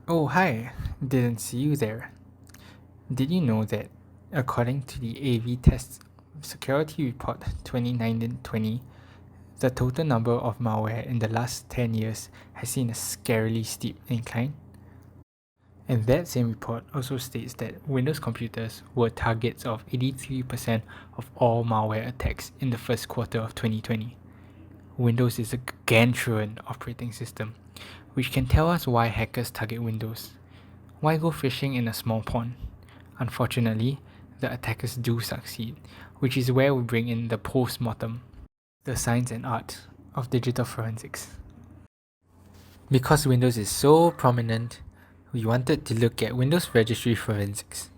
Oh, hi. Didn't see you there. Did you know that, according to the AV Test Security Report 2019-20, the total number of malware in the last 10 years has seen a scarily steep incline? And that same report also states that Windows computers were targets of 83% of all malware attacks in the first quarter of 2020. Windows is a gargantuan operating system, which can tell us why hackers target Windows. Why go fishing in a small pond? Unfortunately, the attackers do succeed, which is where we bring in the post-mortem, the science and art of digital forensics. Because Windows is so prominent, we wanted to look at Windows Registry forensics.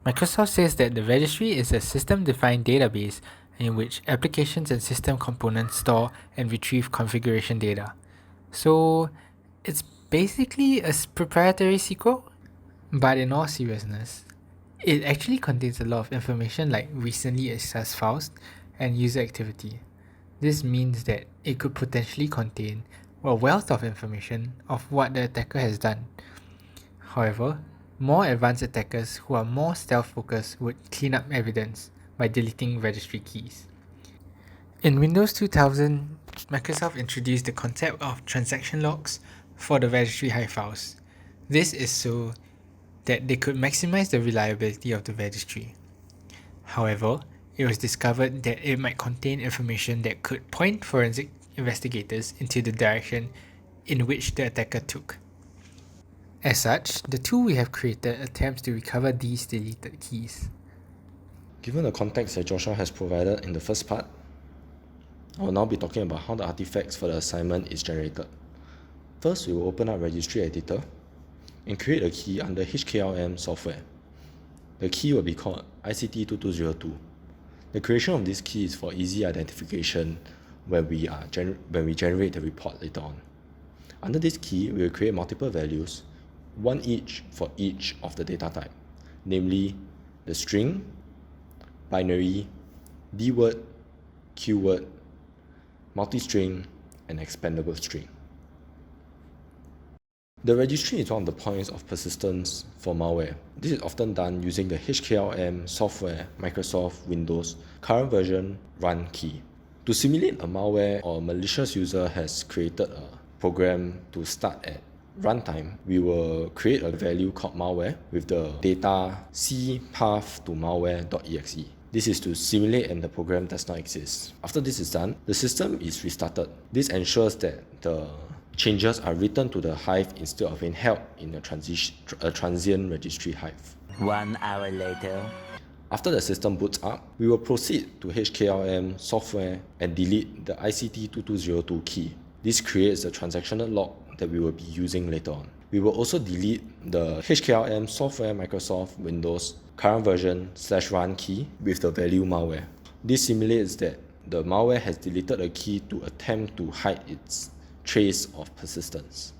Microsoft says that the registry is a system-defined database in which applications and system components store and retrieve configuration data. So, it's basically a proprietary SQL? But in all seriousness, it actually contains a lot of information like recently accessed files and user activity. This means that it could potentially contain a wealth of information of what the attacker has done. However, more advanced attackers who are more stealth-focused would clean up evidence by deleting registry keys. In Windows 2000, Microsoft introduced the concept of transaction logs for the registry hide files. This is so that they could maximize the reliability of the registry. However, it was discovered that it might contain information that could point forensic investigators into the direction in which the attacker took. As such, the tool we have created attempts to recover these deleted keys. Given the context that Joshua has provided in the first part, I will now be talking about how the artifacts for the assignment is generated. First, we will open up Registry Editor and create a key under HKLM software. The key will be called ICT2202. The creation of this key is for easy identification when we generate the report later on. Under this key, we will create multiple values, one each for each of the data type, namely the string, binary, dword, keyword, multi-string, and expandable string. The registry is one of the points of persistence for malware. This is often done using the HKLM software Microsoft Windows current version run key. To simulate a malware or a malicious user has created a program to start at runtime, we will create a value called malware with the data cpath to malware.exe. This is to simulate and the program does not exist. After this is done, the system is restarted. This ensures that the changes are written to the hive instead of being held in a transient registry hive. 1 hour later. After the system boots up, we will proceed to HKLM software and delete the ICT2202 key. This creates the transactional log that we will be using later on. We will also delete the HKLM software Microsoft Windows current version /run key with the value malware. This simulates that the malware has deleted a key to attempt to hide its trace of persistence.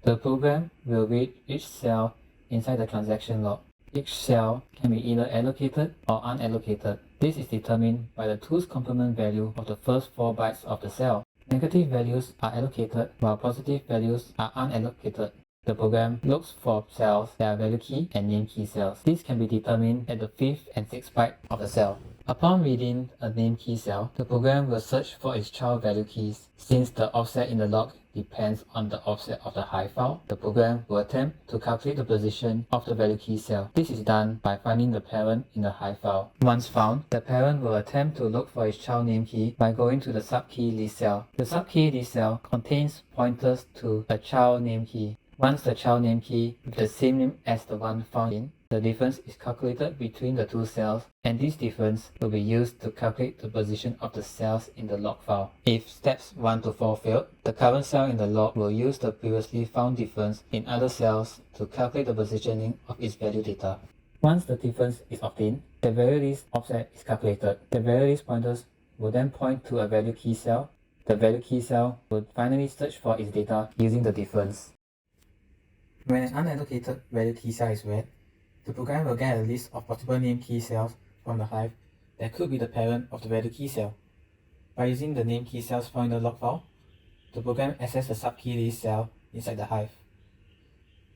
The program will read each cell inside the transaction log. Each cell can be either allocated or unallocated. This is determined by the to's complement value of the first 4 bytes of the cell. Negative values are allocated while positive values are unallocated. The program looks for cells that are value key and name key cells. This can be determined at the 5th and 6th byte of the cell. Upon reading a name key cell, the program will search for its child value keys. Since the offset in the log depends on the offset of the hive file, the program will attempt to calculate the position of the value key cell. This is done by finding the parent in the hive file. Once found, the parent will attempt to look for its child name key by going to the subkey list cell. The subkey list cell contains pointers to a child name key. Once the child name key with the same name as the one found in, the difference is calculated between the two cells, and this difference will be used to calculate the position of the cells in the log file. If steps 1 to 4 failed, the current cell in the log will use the previously found difference in other cells to calculate the positioning of its value data. Once the difference is obtained, the value list offset is calculated. The value list pointers will then point to a value key cell. The value key cell will finally search for its data using the difference. When an unallocated value key cell is read, the program will get a list of possible name key cells from the hive that could be the parent of the value key cell. By using the name key cells found in the log file, the program accesses the subkey list cell inside the hive.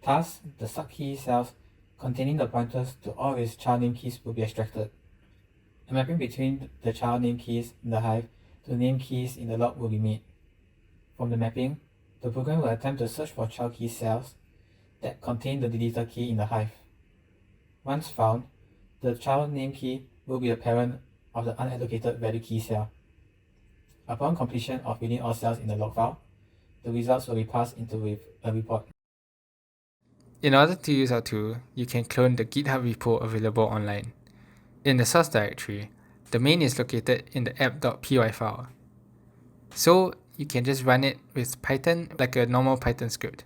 Thus, the subkey cells containing the pointers to all its child name keys will be extracted. A mapping between the child name keys in the hive to name keys in the log will be made. From the mapping, the program will attempt to search for child key cells that contain the deleted key in the hive. Once found, the child name key will be the parent of the unallocated value key cell. Upon completion of reading all cells in the log file, the results will be passed into a report. In order to use our tool, you can clone the GitHub repo available online. In the source directory, the main is located in the app.py file. So you can just run it with Python like a normal Python script.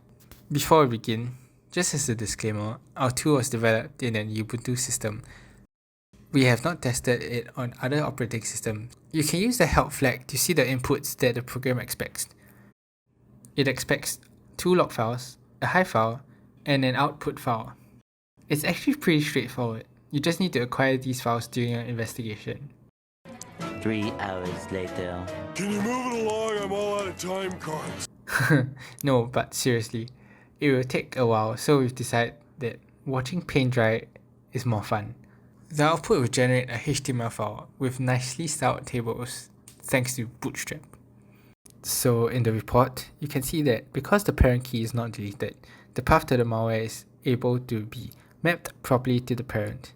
Before we begin, just as a disclaimer, our tool was developed in an Ubuntu system. We have not tested it on other operating systems. You can use the help flag to see the inputs that the program expects. It expects 2 log files, a hive file, and an output file. It's actually pretty straightforward. You just need to acquire these files during your investigation. 3 hours later. Can you move it along? I'm all out of time cards. No, but seriously, it will take a while, so we've decided that watching paint dry is more fun. The output will generate a HTML file with nicely styled tables thanks to Bootstrap. So in the report, you can see that because the parent key is not deleted, the path to the malware is able to be mapped properly to the parent.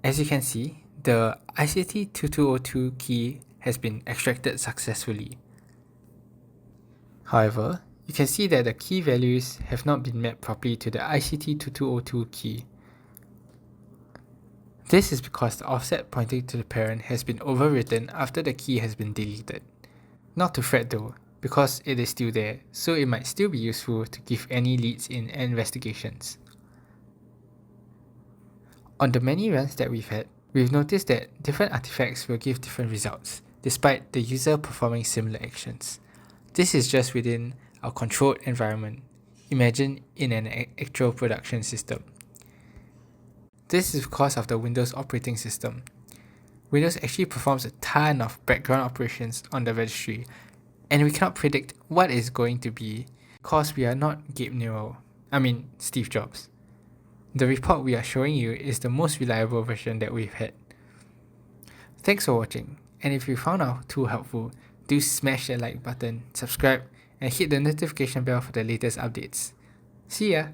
As you can see, the ICT2202 key has been extracted successfully. However, you can see that the key values have not been mapped properly to the ICT2202 key. This is because the offset pointing to the parent has been overwritten after the key has been deleted. Not to fret though, because it is still there, so it might still be useful to give any leads in investigations. On the many runs that we've had, we've noticed that different artifacts will give different results, despite the user performing similar actions. This is just within our controlled environment. Imagine in an actual production system. This is because of the Windows operating system. Windows actually performs a ton of background operations on the registry, and we cannot predict what it's going to be because we are not Steve Jobs. The report we are showing you is the most reliable version that we've had. Thanks for watching, and if you found our tool helpful, do smash the like button, subscribe, and hit the notification bell for the latest updates. See ya!